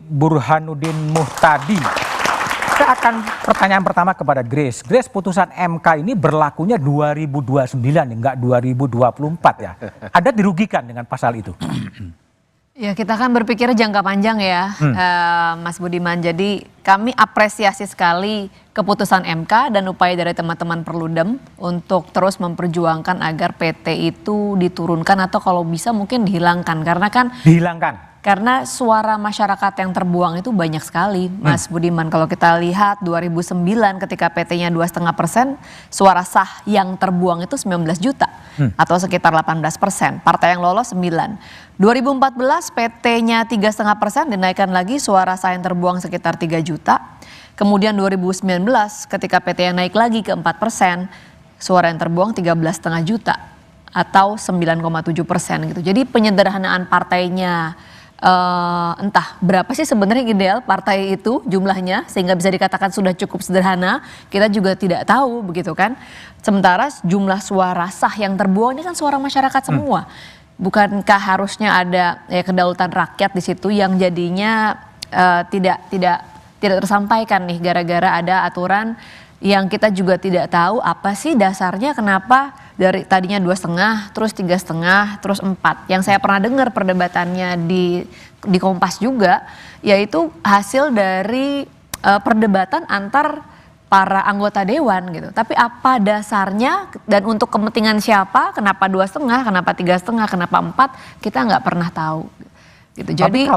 Burhanuddin Muhtadi. Saya akan pertanyaan pertama kepada Grace. Grace, putusan MK ini berlakunya 2029 enggak 2024 ya. Ada dirugikan dengan pasal itu? Ya, kita kan berpikir jangka panjang ya, Mas Budiman. Jadi kami apresiasi sekali keputusan MK dan upaya dari teman-teman Perludem untuk terus memperjuangkan agar PT itu diturunkan atau kalau bisa mungkin dihilangkan. Karena suara masyarakat yang terbuang itu banyak sekali, Mas Budiman. Kalau kita lihat 2009 ketika PT-nya 2,5%, suara sah yang terbuang itu 19 juta atau sekitar 18%. Partai yang lolos 9. 2014 PT-nya 3,5% dinaikkan lagi, suara sah yang terbuang sekitar 3 juta. Kemudian 2019 ketika PT yang naik lagi ke 4%, suara yang terbuang 13,5 juta atau 9,7% gitu. Jadi penyederhanaan partainya entah berapa sih sebenarnya ideal partai itu jumlahnya sehingga bisa dikatakan sudah cukup sederhana, kita juga tidak tahu begitu kan. Sementara jumlah suara sah yang terbuang ini kan suara masyarakat semua. Bukankah harusnya ada ya kedaulatan rakyat di situ yang jadinya tidak tersampaikan nih gara-gara ada aturan yang kita juga tidak tahu apa sih dasarnya, kenapa dari tadinya 2,5 terus 3,5 terus 4. Yang saya pernah dengar perdebatannya di Kompas juga, yaitu hasil dari perdebatan antar para anggota dewan gitu. Tapi apa dasarnya dan untuk kepentingan siapa, kenapa 2,5, kenapa 3,5, kenapa 4, kita nggak pernah tahu gitu. Jadi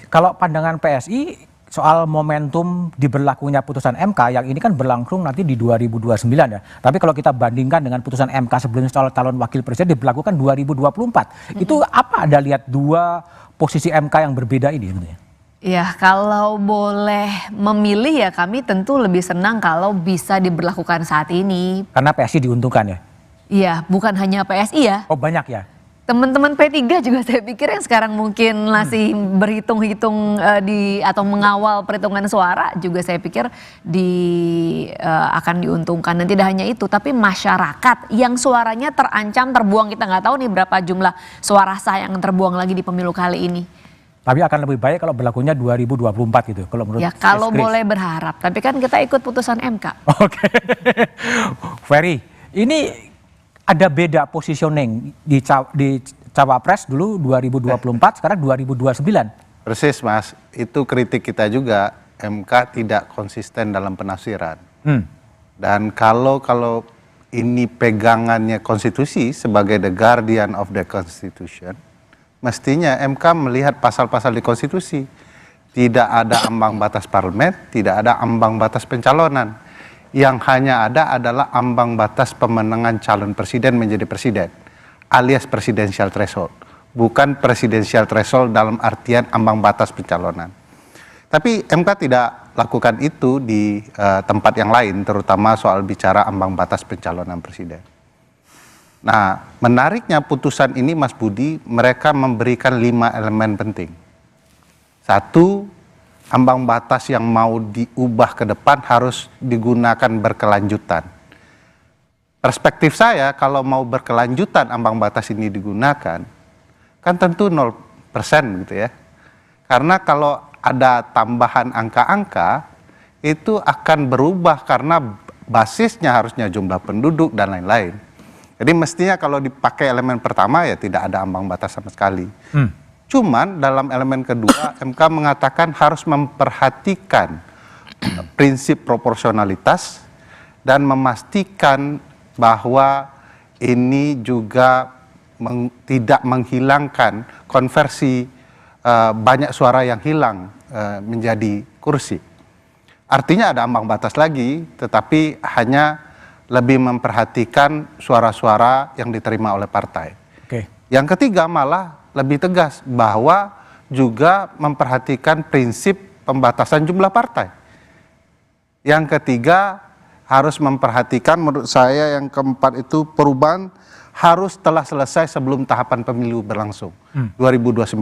kalau pandangan PSI soal momentum diberlakunya putusan MK yang ini kan berlangsung nanti di 2029 ya. Tapi kalau kita bandingkan dengan putusan MK sebelumnya soal calon wakil presiden diberlakukan 2024. Itu apa Anda lihat dua posisi MK yang berbeda ini sebenarnya? Ya, kalau boleh memilih ya kami tentu lebih senang kalau bisa diberlakukan saat ini. Karena PSI diuntungkan ya? Iya, bukan hanya PSI ya. Oh, banyak ya? Teman-teman P3 juga saya pikir yang sekarang mungkin masih berhitung-hitung atau mengawal perhitungan suara juga saya pikir akan diuntungkan. Dan tidak hanya itu, tapi masyarakat yang suaranya terancam terbuang, kita nggak tahu nih berapa jumlah suara sah yang terbuang lagi di pemilu kali ini. Tapi akan lebih baik kalau berlakunya 2024 gitu, kalau menurut ya kalau boleh berharap. Tapi kan kita ikut putusan MK. Oke. Ferry, ini ada beda positioning di Cawapres dulu 2024, sekarang 2029. Persis Mas, itu kritik kita juga, MK tidak konsisten dalam penafsiran. Dan kalau ini pegangannya konstitusi sebagai the guardian of the constitution, mestinya MK melihat pasal-pasal di konstitusi. Tidak ada ambang batas parlemen, tidak ada ambang batas pencalonan. Yang hanya ada adalah ambang batas pemenangan calon presiden menjadi presiden, alias presidential threshold, bukan presidential threshold dalam artian ambang batas pencalonan. Tapi MK tidak lakukan itu di tempat yang lain, terutama soal bicara ambang batas pencalonan presiden. Nah, menariknya putusan ini Mas Budi, mereka memberikan 5 elemen penting. 1, ambang batas yang mau diubah ke depan harus digunakan berkelanjutan. Perspektif saya, kalau mau berkelanjutan ambang batas ini digunakan, kan tentu 0% gitu ya. Karena kalau ada tambahan angka-angka, itu akan berubah karena basisnya harusnya jumlah penduduk dan lain-lain. Jadi mestinya kalau dipakai elemen pertama ya tidak ada ambang batas sama sekali. Cuman dalam elemen kedua MK mengatakan harus memperhatikan prinsip proporsionalitas dan memastikan bahwa ini juga tidak menghilangkan konversi banyak suara yang hilang menjadi kursi. Artinya ada ambang batas lagi, tetapi hanya lebih memperhatikan suara-suara yang diterima oleh partai. Yang ketiga malah lebih tegas bahwa juga memperhatikan prinsip pembatasan jumlah partai. Yang ketiga harus memperhatikan, menurut saya yang keempat itu perubahan harus telah selesai sebelum tahapan pemilu berlangsung 2029.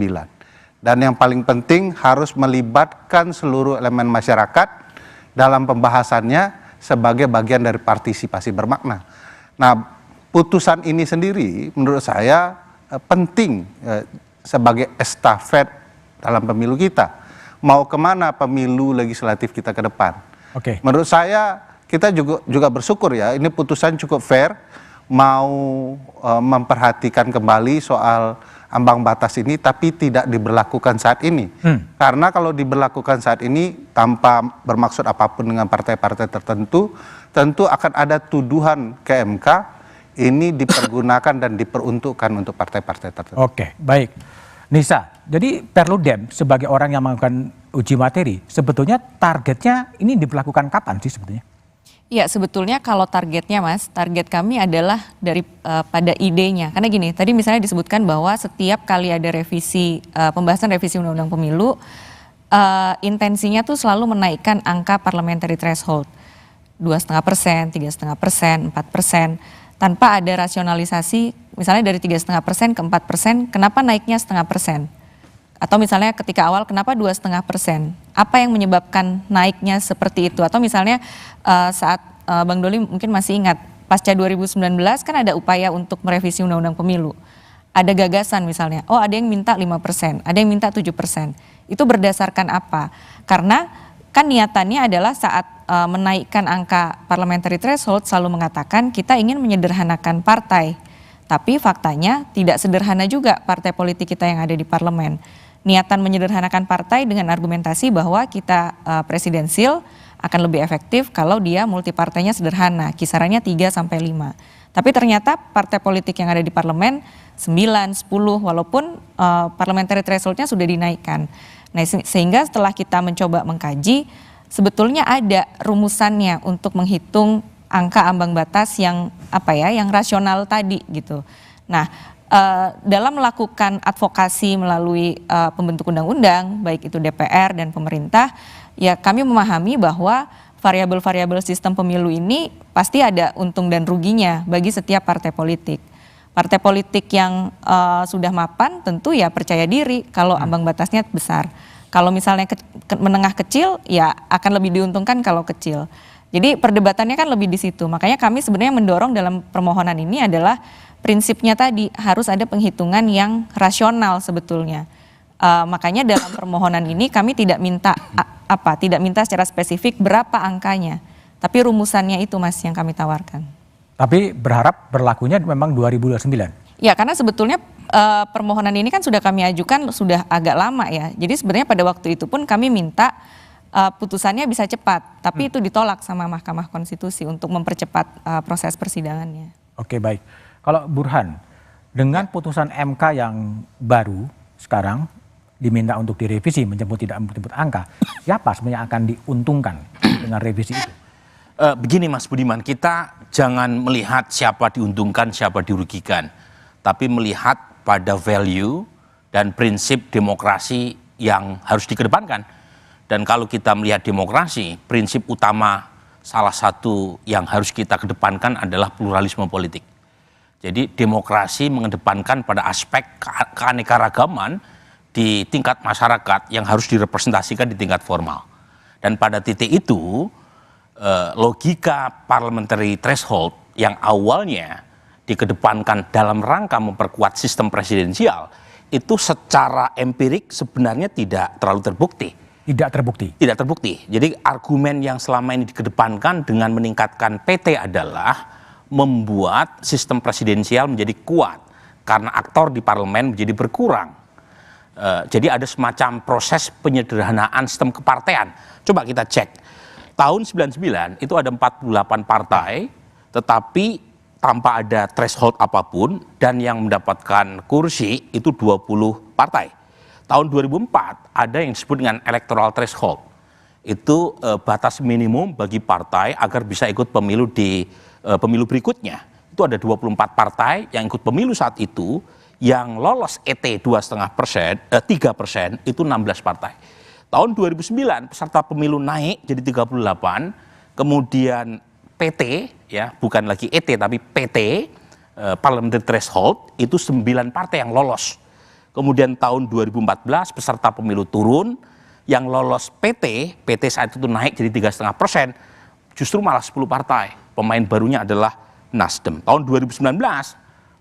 Dan yang paling penting harus melibatkan seluruh elemen masyarakat dalam pembahasannya sebagai bagian dari partisipasi bermakna. Nah, putusan ini sendiri menurut saya penting sebagai estafet dalam pemilu kita. Mau kemana pemilu legislatif kita ke depan? Oke. Menurut saya kita juga bersyukur ya, ini putusan cukup fair, mau memperhatikan kembali soal ambang batas ini, tapi tidak diberlakukan saat ini. Karena kalau diberlakukan saat ini tanpa bermaksud apapun dengan partai-partai tertentu, tentu akan ada tuduhan ke MK ini dipergunakan dan diperuntukkan untuk partai-partai tertentu. Oke, baik. Nisa, jadi Perludem sebagai orang yang melakukan uji materi, sebetulnya targetnya ini diberlakukan kapan sih sebetulnya? Ya, sebetulnya kalau targetnya Mas, target kami adalah dari pada idenya. Karena gini, tadi misalnya disebutkan bahwa setiap kali ada revisi, pembahasan revisi Undang-Undang Pemilu, intensinya tuh selalu menaikkan angka parliamentary threshold. 2,5%, 3,5%, 4%. Tanpa ada rasionalisasi, misalnya dari 3,5% ke 4%, kenapa naiknya 0,5%? Atau misalnya ketika awal kenapa 2,5%? Apa yang menyebabkan naiknya seperti itu? Atau misalnya saat Bang Doli mungkin masih ingat, pasca 2019 kan ada upaya untuk merevisi Undang-Undang Pemilu. Ada gagasan misalnya, oh ada yang minta 5%, ada yang minta 7%. Itu berdasarkan apa? Karena kan niatannya adalah saat menaikkan angka parliamentary threshold selalu mengatakan kita ingin menyederhanakan partai. Tapi faktanya tidak sederhana juga partai politik kita yang ada di parlemen. Niatan menyederhanakan partai dengan argumentasi bahwa kita presidensil akan lebih efektif kalau dia multipartainya sederhana, kisarannya 3 sampai 5. Tapi ternyata partai politik yang ada di parlemen 9, 10 walaupun parliamentary thresholdnya sudah dinaikkan. Nah, sehingga setelah kita mencoba mengkaji, sebetulnya ada rumusannya untuk menghitung angka ambang batas yang yang rasional tadi gitu. Nah, dalam melakukan advokasi melalui pembentuk undang-undang, baik itu DPR dan pemerintah, ya kami memahami bahwa variabel-variabel sistem pemilu ini pasti ada untung dan ruginya bagi setiap partai politik. Partai politik yang sudah mapan tentu ya percaya diri kalau ambang batasnya besar. Kalau misalnya menengah kecil ya akan lebih diuntungkan kalau kecil. Jadi perdebatannya kan lebih di situ. Makanya kami sebenarnya mendorong dalam permohonan ini adalah prinsipnya tadi harus ada penghitungan yang rasional sebetulnya. Makanya dalam permohonan ini kami tidak minta tidak minta secara spesifik berapa angkanya. Tapi rumusannya itu Mas yang kami tawarkan. Tapi berharap berlakunya memang 2029. Ya, karena sebetulnya permohonan ini kan sudah kami ajukan sudah agak lama ya. Jadi sebenarnya pada waktu itu pun kami minta putusannya bisa cepat, tapi itu ditolak sama Mahkamah Konstitusi untuk mempercepat proses persidangannya. Oke, baik. Kalau Burhan, dengan putusan MK yang baru sekarang diminta untuk direvisi tidak menjemput angka, siapa sebenarnya akan diuntungkan dengan revisi itu? Begini Mas Budiman, kita jangan melihat siapa diuntungkan, siapa dirugikan, tapi melihat pada value dan prinsip demokrasi yang harus dikedepankan. Dan kalau kita melihat demokrasi, prinsip utama salah satu yang harus kita kedepankan adalah pluralisme politik. Jadi demokrasi mengedepankan pada aspek keanekaragaman di tingkat masyarakat yang harus direpresentasikan di tingkat formal. Dan pada titik itu, logika parliamentary threshold yang awalnya dikedepankan dalam rangka memperkuat sistem presidensial, itu secara empirik sebenarnya tidak terlalu terbukti. Tidak terbukti. Tidak terbukti. Jadi argumen yang selama ini dikedepankan dengan meningkatkan PT adalah membuat sistem presidensial menjadi kuat karena aktor di parlemen menjadi berkurang. Jadi ada semacam proses penyederhanaan sistem kepartean. Coba kita cek. Tahun 99 itu ada 48 partai, tetapi tanpa ada threshold apapun dan yang mendapatkan kursi itu 20 partai. Tahun 2004 ada yang disebut dengan electoral threshold. Itu batas minimum bagi partai agar bisa ikut pemilu di pemilu berikutnya. Itu ada 24 partai yang ikut pemilu saat itu, yang lolos ET 2,5%, 3% itu 16 partai. Tahun 2009 peserta pemilu naik jadi 38, kemudian PT ya, bukan lagi ET tapi PT parliamentary threshold itu 9 partai yang lolos. Kemudian tahun 2014 peserta pemilu turun, yang lolos PT saat itu naik jadi 3,5%, justru malah 10 partai. Pemain barunya adalah Nasdem. Tahun 2019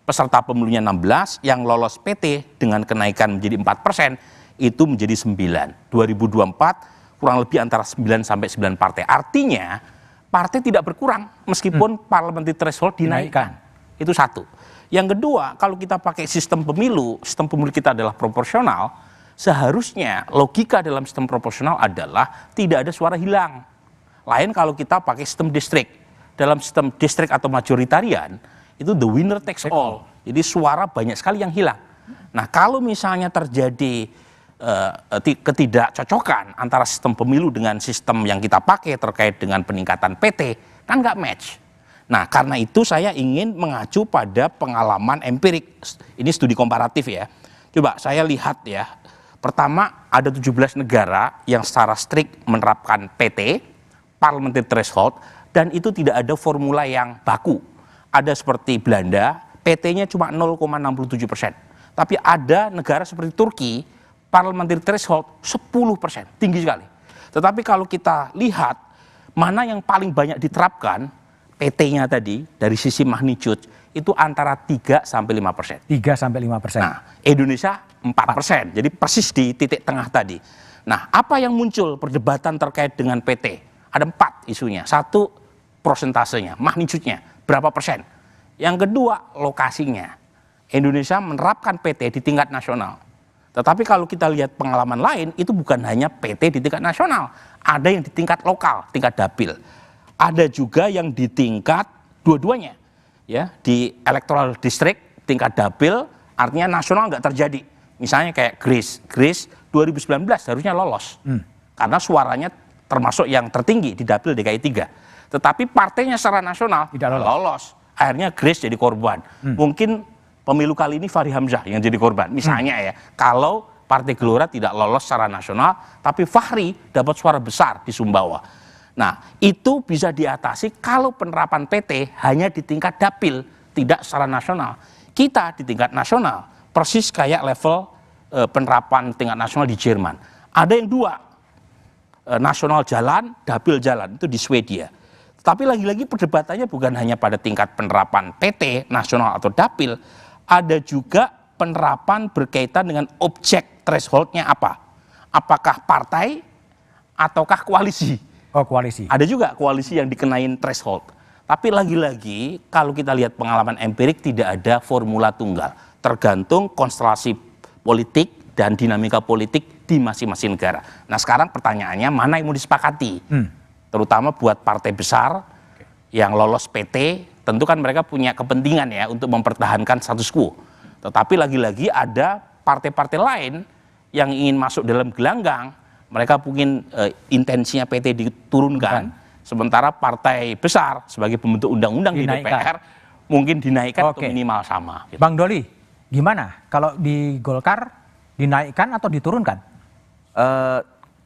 peserta pemilunya 16, yang lolos PT dengan kenaikan menjadi 4%, itu menjadi 9. 2024 kurang lebih antara 9 sampai 9 partai. Artinya partai tidak berkurang meskipun parliamentary threshold dinaikkan. Itu satu. Yang kedua, kalau kita pakai sistem pemilu kita adalah proporsional, seharusnya logika dalam sistem proporsional adalah tidak ada suara hilang. Lain kalau kita pakai sistem distrik. Dalam sistem distrik atau majoritarian, itu the winner takes all. Jadi suara banyak sekali yang hilang. Nah, kalau misalnya terjadi ketidakcocokan antara sistem pemilu dengan sistem yang kita pakai terkait dengan peningkatan PT, kan nggak match. Nah, karena itu saya ingin mengacu pada pengalaman empirik. Ini studi komparatif ya. Coba saya lihat ya. Pertama, ada 17 negara yang secara strict menerapkan PT, parliamentary threshold, dan itu tidak ada formula yang baku. Ada seperti Belanda, PT-nya cuma 0,67%. Tapi ada negara seperti Turki, parliamentary threshold 10%, tinggi sekali. Tetapi kalau kita lihat mana yang paling banyak diterapkan, PT-nya tadi dari sisi magnitude itu antara 3 sampai 5%. 3 sampai 5%. Nah, Indonesia 4%. Jadi persis di titik tengah tadi. Nah, apa yang muncul perdebatan terkait dengan PT? Ada 4 isunya. Satu, prosentasenya, magnitude-nya, berapa persen. Yang kedua, lokasinya. Indonesia menerapkan PT di tingkat nasional. Tetapi kalau kita lihat pengalaman lain, itu bukan hanya PT di tingkat nasional. Ada yang di tingkat lokal, tingkat dapil. Ada juga yang di tingkat dua-duanya. Ya, di electoral district, tingkat dapil, artinya nasional nggak terjadi. Misalnya kayak Greece 2019 harusnya lolos. Karena suaranya termasuk yang tertinggi di dapil DKI 3. Tetapi partainya secara nasional tidak lolos. Akhirnya Greece jadi korban. Mungkin pemilu kali ini Fahri Hamzah yang jadi korban. Misalnya ya, kalau Partai Gelora tidak lolos secara nasional, tapi Fahri dapat suara besar di Sumbawa. Nah, itu bisa diatasi kalau penerapan PT hanya di tingkat dapil, tidak secara nasional. Kita di tingkat nasional, persis kayak level penerapan tingkat nasional di Jerman. Ada yang 2, nasional jalan, dapil jalan, itu di Swedia. Tapi lagi-lagi perdebatannya bukan hanya pada tingkat penerapan PT, nasional atau dapil, ada juga penerapan berkaitan dengan objek thresholdnya apa. Apakah partai ataukah koalisi? Oh, koalisi. Ada juga koalisi yang dikenain threshold. Tapi lagi-lagi kalau kita lihat pengalaman empirik tidak ada formula tunggal. Tergantung konstelasi politik dan dinamika politik di masing-masing negara. Nah sekarang pertanyaannya mana yang mau disepakati? Terutama buat partai besar yang lolos PT, tentu kan mereka punya kepentingan ya untuk mempertahankan status quo. Tetapi lagi-lagi ada partai-partai lain yang ingin masuk dalam gelanggang, mereka mungkin intensinya PT diturunkan, sementara partai besar sebagai pembentuk undang-undang di DPR mungkin dinaikkan atau minimal sama. Gitu. Bang Doli, gimana kalau di Golkar dinaikkan atau diturunkan?